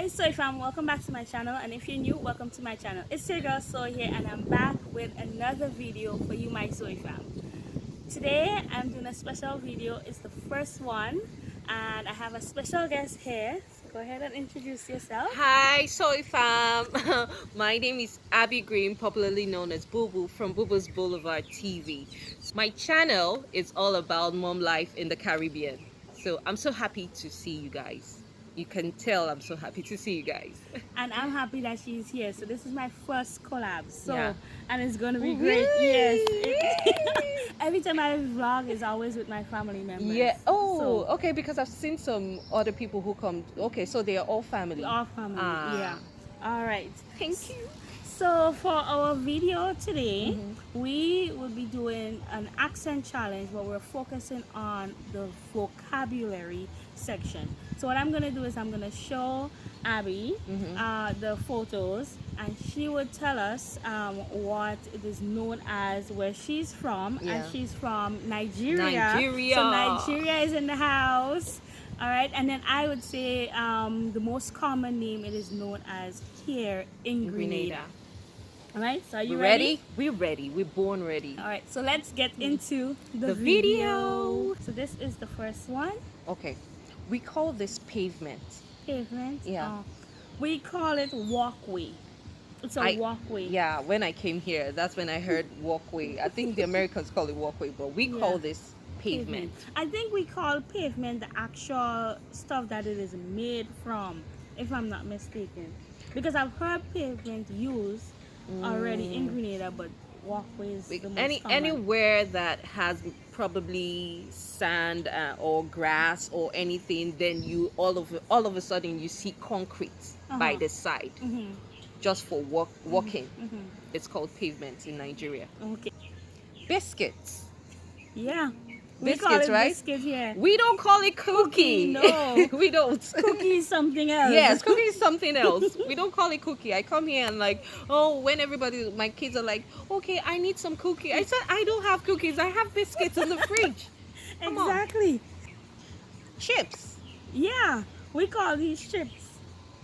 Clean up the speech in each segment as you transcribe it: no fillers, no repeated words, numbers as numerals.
Hey Soy Fam, welcome back to my channel, and if you're new, welcome to my channel. It's your girl Soy here, and I'm back with another video for you, my Soy Fam. Today I'm doing a special video. It's the first one, and I have a special guest here. So go ahead and introduce yourself. Hi, Soy Fam. My name is Abby Green, popularly known as Bubu from Bubu's Boulevard TV. My channel is all about mom life in the Caribbean. So I'm so happy to see you guys. You can tell I'm so happy to see you guys. And I'm happy that she's here. So this is my first collab. So Yeah. and it's gonna be Really? great. Yes. Every time I vlog is always with my family members. Yeah. Oh, So, okay. Because I've seen some other people who come. Okay, so they are all family. our family. Ah. Yeah. All right. Thank you. So for our video today, we will be doing an accent challenge where we're focusing on the vocabulary section. So what I'm gonna do is I'm gonna show Abby the photos, and she would tell us what it is known as, where she's from, Yeah. and she's from Nigeria. Nigeria. So Nigeria is in the house. All right, and then I would say the most common name it is known as here in Grenada. All right, so are you ready? We're ready. We're born ready. All right, so let's get into the video. So this is the first one. Okay, we call this pavement. Pavement. Yeah. We call it walkway. It's a walkway. Yeah, when I came here, that's when I heard walkway. I think the Americans call it walkway, but we call this pavement. I think we call pavement the actual stuff that it is made from, if I'm not mistaken. Because I've heard pavement used already in Grenada, but walkway is the most common. Anywhere that has probably sand or grass or anything, then you all of a sudden you see concrete by the side, just for walking. It's called pavement in Nigeria. Okay. Biscuits. Yeah. Biscuits, we call it right? Biscuit here. We don't call it cookie. No. We don't. Cookie is something else. Yes, cookie is something else. We don't call it cookie. I come here and like, when my kids are like, okay, I need some cookie. I said, I don't have cookies. I have biscuits in the fridge. Come on. Exactly. Chips. Yeah, we call these chips.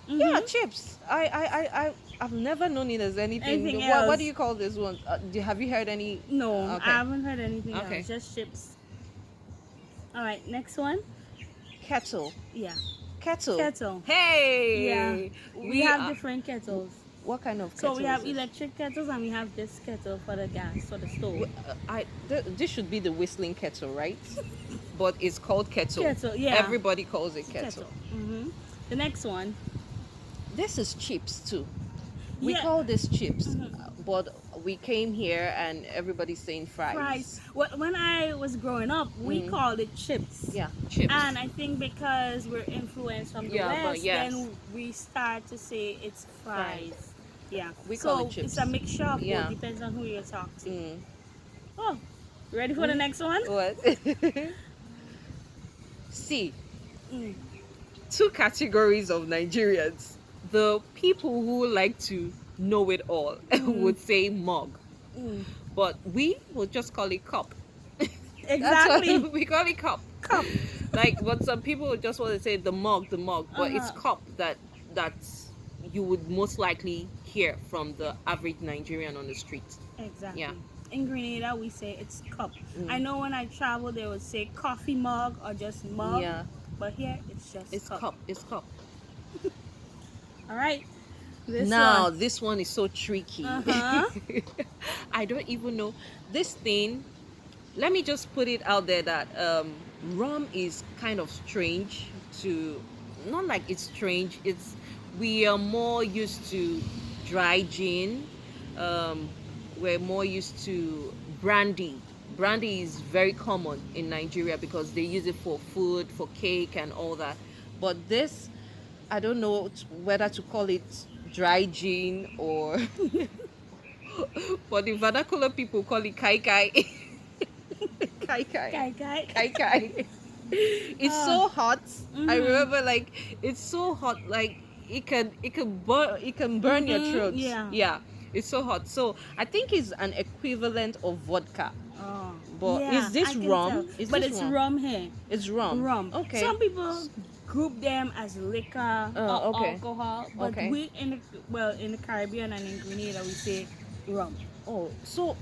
Yeah, chips. I've never known it as anything. Anything What else. do you call this one? Have you heard any? No, Okay. I haven't heard anything Okay. else. Just chips. All right, next one. Kettle. Yeah, Kettle. kettle. Hey. Yeah, we have different kettles. What kind of So kettle? we have is this? electric kettles, and we have this kettle for the gas, for the stove. This should be the whistling kettle, right? But it's called kettle. Kettle, yeah. Everybody calls it kettle. The next one. This is chips too. We Yeah. call this chips, but we came here and everybody's saying fries. Fries. When I was growing up, we called it chips. Yeah, chips. And I think because we're influenced from the Yeah, but West, yes. then we start to say it's fries. Yeah. We call it So chips. it's a mixture of Yeah. both, depends on who you talk to. Mm. Oh, you ready for the next one? What? See, Mm. two categories of Nigerians. The people who like to know it all would say mug, but we will just call it cup. That's Exactly. what we call it cup. Cup. Like, but some people would just want to say the mug, but it's cup that's you would most likely hear from the average Nigerian on the street. Exactly. Yeah. In Grenada, we say it's cup. I know when I travel, they would say coffee mug or just mug. Yeah, But here, it's just it's cup. It's cup. All right. This Now one. this one is so tricky. I don't even know this thing. Let me just put it out there that rum is kind of strange to, not like it's strange. We are more used to dry gin. We're more used to brandy. Brandy is very common in Nigeria because they use it for food, for cake and all that. But this, I don't know whether to call it dry gin or for the vernacular people call it kai kai. Kai kai. Kai kai. Kai kai. It's so hot. I remember, like, it's so hot, like it can burn your throat. Yeah. It's so hot. So I think it's an equivalent of vodka. Oh. But Yeah, is this I can rum? tell. Is But this it's rum? rum here. It's rum. Rum. Okay. Some people group them as liquor or okay. alcohol, but Okay. we in the Caribbean and in Grenada we say rum. Oh, so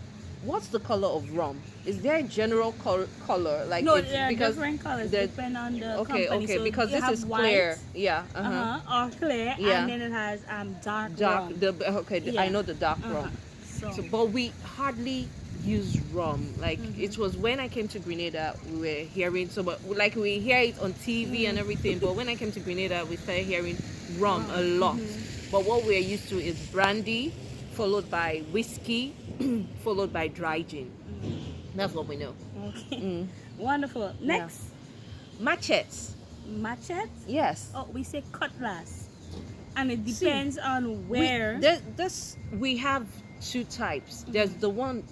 what's the color of rum? Is there a general color like No, it's there are because different colors the depending on the okay, company. okay, So because you this have is white, clear. Yeah. or clear, Yeah. and then it has dark Dark. rum. I know the dark Uh-huh. rum. So, So, but we hardly use rum. Like Mhm. it was when I came to Grenada, we were hearing so, but like we hear it on TV and everything. But when I came to Grenada, we started hearing rum a lot. But what we're used to is brandy, followed by whiskey, followed by dry gin. That's what we know. okay. Wonderful. Next, Machetes. machete. Yes. Oh, we say cutlass, and it See, depends on where. We have two types. There's the one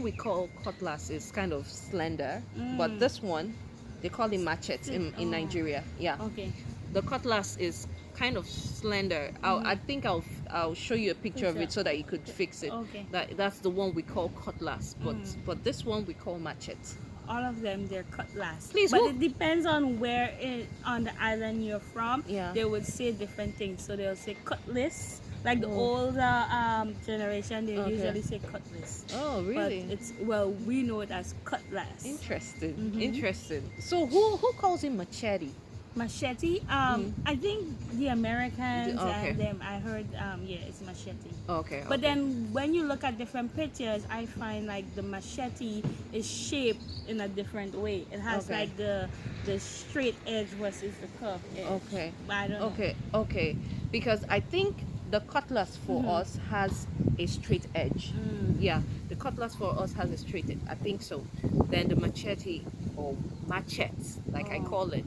we call cutlass is kind of slender, but this one they call it machete in Nigeria. Yeah. Okay. The cutlass is kind of slender. I think I'll show you a picture of it so that you could fix it. Okay. That's the one we call cutlass, but this one we call machete. All of them, they're cutlass. Please, but who- it depends on where on the island you're from. Yeah. They would say different things. So they'll say cutlass. Like the older generation, they usually say cutlass. Oh, really? But we know it as cutlass. Interesting. Interesting. So who calls it machete? Machete. I think the Americans Okay. and them. I heard. It's machete. Okay. But then when you look at different pictures, I find like the machete is shaped in a different way. It has Okay. like the straight edge versus the curved edge. Okay. But I don't know. Okay. Because I think the cutlass for us has a straight edge. Yeah, the cutlass for us has a straight edge. I think so. Then the machete or machetes, like I call it,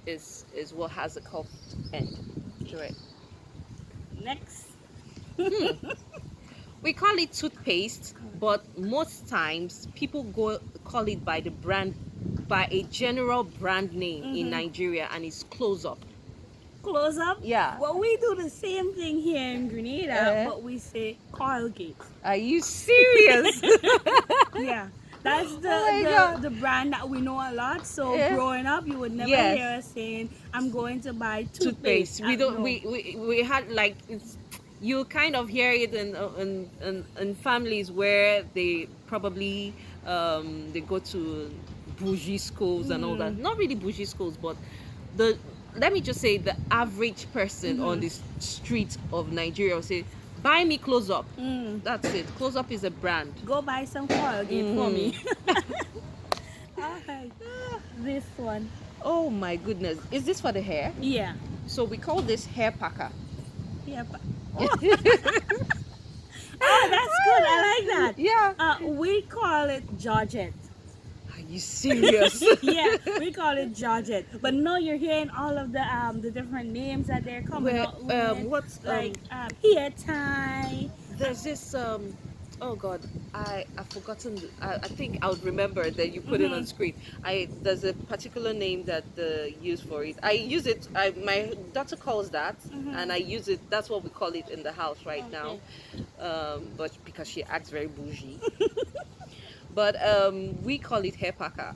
is what has a curved end to it. Next. We call it toothpaste, but most times people call it by a general brand name in Nigeria, and it's Close Up. Close up. Yeah. Well, we do the same thing here in Grenada, but we say Colgate. Are you serious? Yeah. That's my God. the brand that we know a lot. So growing up, you would never Yes. hear us saying, "I'm going to buy Toothpaste. We don't. No. We had like you kind of hear it in families where they probably they go to bougie schools and all that. Not really bougie schools, but let me just say the average person on the street of Nigeria will say, buy me Close Up. That's it. Close Up is a brand. Go buy some Colgate for me. Alright. This one. Oh my goodness. Is this for the hair? Yeah. So we call this hair packer. Yeah. Oh, that's good. I like that. Yeah. We call it Georgette. Are you serious? Yeah, we call it Georgette. But no, you're hearing all of the different names that they're coming up with. What's like hair tie. there's this oh god, I've forgotten. I think I would remember that you put it on screen. There's a particular name that use for it. I use it. My daughter calls that, and I use it. That's what we call it in the house right now. But because she acts very bougie. But we call it hair packer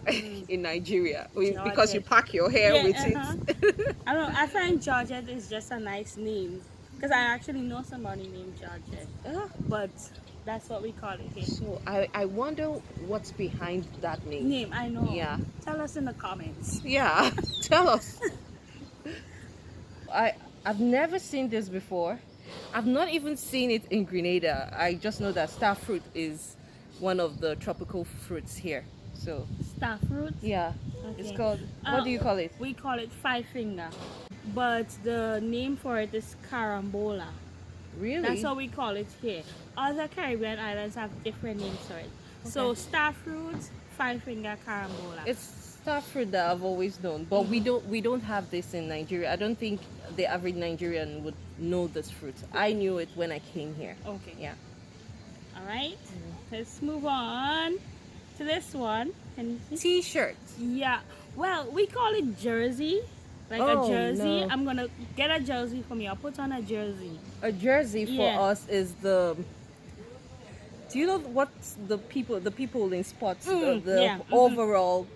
in Nigeria because you pack your hair with it. I don't know. I find Georgette is just a nice name because I actually know somebody named Georgette. But that's what we call it here. So I wonder what's behind that name. I know. Yeah. Tell us in the comments. Yeah, tell us. I've never seen this before. I've not even seen it in Grenada. I just know that star fruit is one of the tropical fruits here. So Star fruit. yeah, Okay. it's called. What do you call it? We call it five finger, but the name for it is carambola. Really? That's how we call it here. Other Caribbean islands have different names for it. So star fruit, five finger, carambola. It's star fruit that I've always known, but we don't have this in Nigeria. I don't think the average Nigerian would know this fruit. I knew it when I came here. Okay. Yeah. All right. Let's move on to this one. Can you see? T-shirt. Yeah. Well, we call it jersey. Like Oh, a jersey. no. I'm gonna get a jersey from you. I'll put on a jersey. A jersey for Yeah. us is the. Do you know what the people in sports the yeah, overall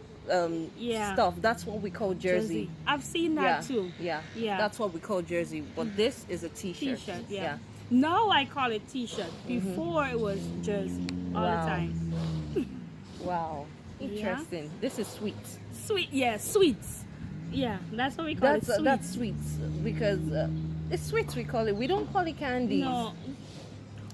Yeah. stuff. That's what we call jersey. I've seen that too. Yeah. Yeah. That's what we call jersey. But this is a t-shirt. T-shirt, yeah. Now I call it t-shirt. Before it was jersey all the time. Wow. Interesting. This is sweet. Sweet, yeah, sweets. Yeah, that's what we call it. Sweets. That's sweets because it's sweets we call it. We don't call it candies. No.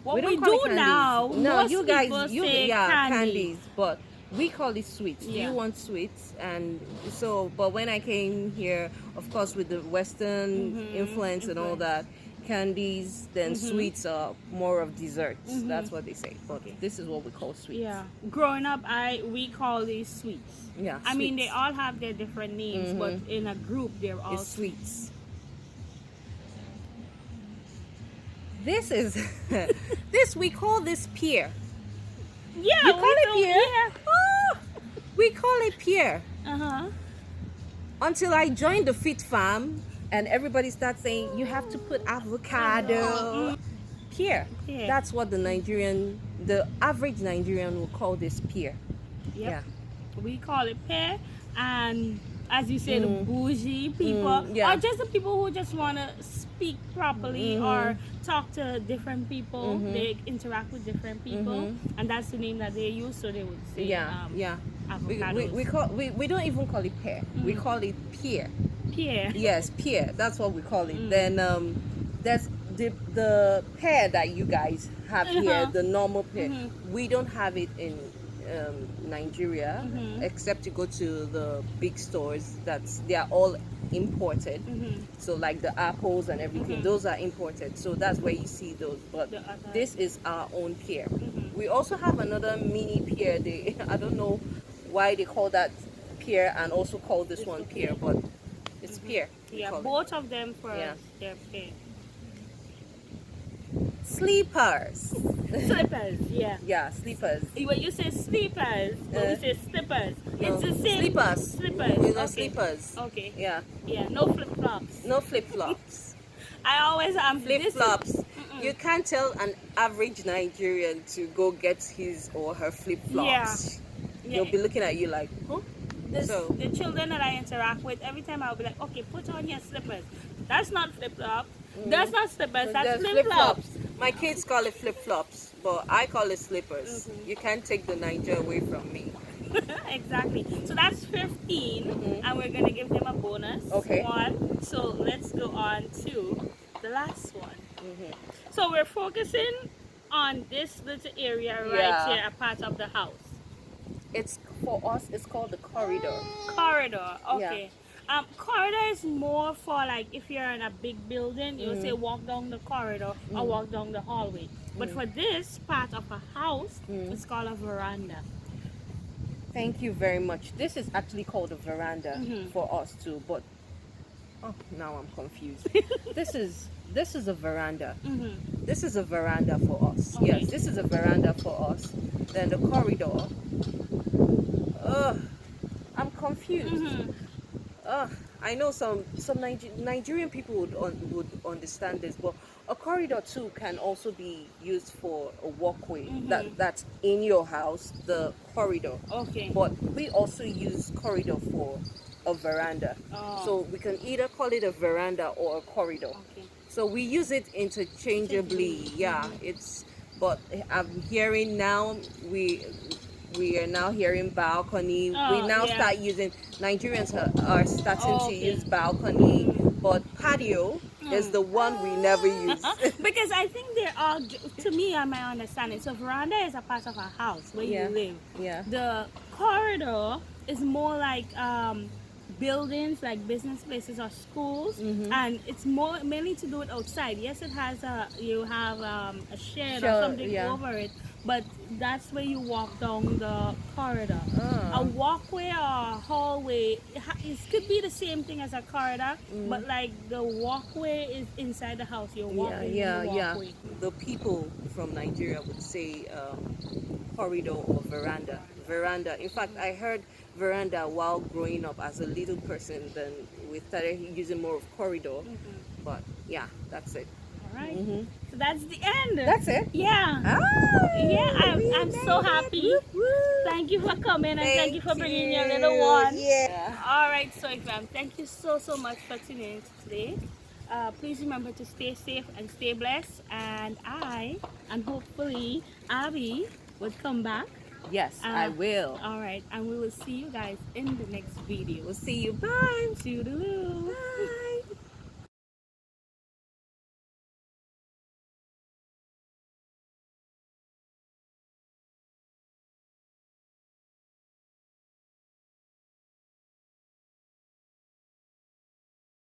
What we don't call it do candies. now, No, most you guys, people say candies, but we call it sweets. Yeah. You want sweets, and so. But when I came here, of course, with the Western influence and all that, candies, then sweets are more of desserts. That's what they say. But this is what we call sweets. Yeah. Growing up, we call these sweets. Yeah. I mean, they sweets. all have their different names, but in a group, they're all It's sweets. This is this we call this pear. Yeah, You call it pear? Yeah. Oh, we call it pear. Uh-huh. Until I joined the Fit Farm and everybody starts saying you have to put avocado. Pear. Pear. That's what the average Nigerian will call this pear. Yep. Yeah. We call it pear, and as you say, the bougie people, or just the people who just want to speak properly or talk to different people. They interact with different people, and that's the name that they use. So they would say, avocados. We don't even call it pear. We call it pear. Pear. Yes, pear. That's what we call it. Then there's the pear that you guys have here, the normal pear. We don't have it in Nigeria, except to go to the big stores. They are all imported. So like the apples and everything, those are imported. So that's where you see those. But this is our own pear. We also have another mini pear. I don't know why they call that pear and also call this one pear, but it's pear. Yeah, both of them for us, they're pear. Sleepers. Slippers, yeah. Yeah, sleepers. When you say sleepers, when we say slippers, No, it's the same. Sleepers. Slippers. You know, Okay. sleepers. Okay. Yeah. Yeah, no flip flops. No flip flops. I always Flip flops. You can't tell an average Nigerian to go get his or her flip flops. Yeah. They'll be looking at you like, huh? The children that I interact with, every time I'll be like, okay, put on your slippers. That's not flip flops. That's not slippers. That's flip flops. My kids call it flip flops, but I call it slippers. You can't take the Niger away from me. Exactly. So that's 15, and we're gonna give them a bonus. Okay. One. So let's go on to the last one. So we're focusing on this little area right here, a part of the house. It's for us. It's called the corridor. Corridor. Okay. Corridor is more for like if you're in a big building, you'll say walk down the corridor or walk down the hallway. But for this part of a house, it's called a veranda. Thank you very much. This is actually called a veranda for us too, but now I'm confused. This is a veranda. This is a veranda for us. Okay. Yes, this is a veranda for us. Then the corridor. I'm confused. I know some Nigerian people would understand this, but a corridor too can also be used for a walkway that's in your house, the corridor. Okay. But we also use corridor for a veranda. So we can either call it a veranda or a corridor. Okay. So we use it interchangeably. Yeah, but I'm hearing now we are now hearing balcony. We now start using, Nigerians are starting to use balcony, but patio is the one we never use. Because I think they're all, to me, and my understanding, so veranda is a part of a house where you live. Yeah. The corridor is more like buildings, like business places or schools, and it's mainly to do with outside. Yes, it has you have a shed or something over it, but that's where you walk down the corridor. A walkway or a hallway, it could be the same thing as a corridor, but like the walkway is inside the house. You're walking in the walkway. The people from Nigeria would say corridor or veranda. Veranda. In fact, I heard veranda while growing up as a little person. Then we started using more of corridor. But yeah, that's it. right? Mm-hmm. So that's the end. That's it. Yeah. Ah, Yeah, we I'm so made it. happy. Whoop, whoop. Thank you for coming and thank you for bringing your you. little one. Yeah. All right, Soy Fam, thank you so much for tuning in today. Please remember to stay safe and stay blessed. And hopefully Abby would come back. Yes, I will. All right, and we will see you guys in the next video. We'll see you. Bye. Toodaloo. Bye.